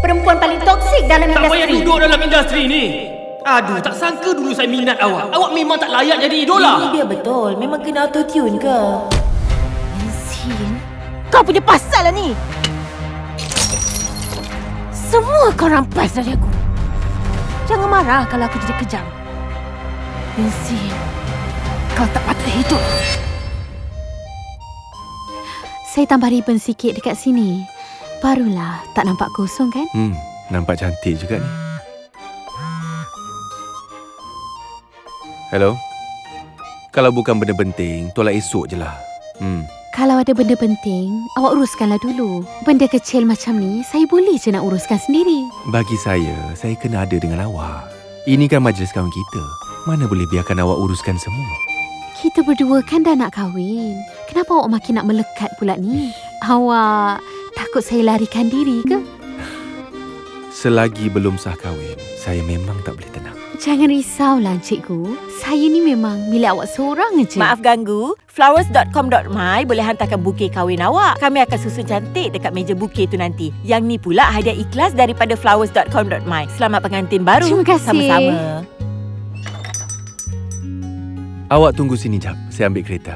Perempuan paling toksik dalam Tak payah industri. duduk dalam industri ni. Aduh, tak sangka dulu saya minat awak. Awak memang tak layak jadi Ini idola. dia betul. Memang kena auto-tune ke? Sin, kau punya pasal lah ni. Semua kau rampas dari aku. Jangan marah kalau aku jadi kejam. Sin, kau tak patut hidup. Saya tambah ribbon sikit dekat sini. Barulah tak nampak kosong kan? Nampak cantik juga ni. Hello? Kalau bukan benda penting, tolak esok je lah. Kalau ada benda penting, awak uruskanlah dulu. Benda kecil macam ni, saya boleh je nak uruskan sendiri. Bagi saya kena ada dengan awak. Ini kan majlis kawan kita. Mana boleh biarkan awak uruskan semua. Kita berdua kan dah nak kahwin. Kenapa awak makin nak melekat pula ni? Awak takut saya larikan diri ke? Selagi belum sah kahwin, saya memang tak boleh tenang. Jangan risaulah, cikgu. Saya ni memang milik awak seorang je. Maaf ganggu. Flowers.com.my boleh hantarkan bukit kahwin awak. Kami akan susun cantik dekat meja bukit tu nanti. Yang ni pula hadiah ikhlas daripada flowers.com.my. Selamat pengantin baru. Terima kasih. Sama-sama. Awak tunggu sini jap. Saya ambil kereta.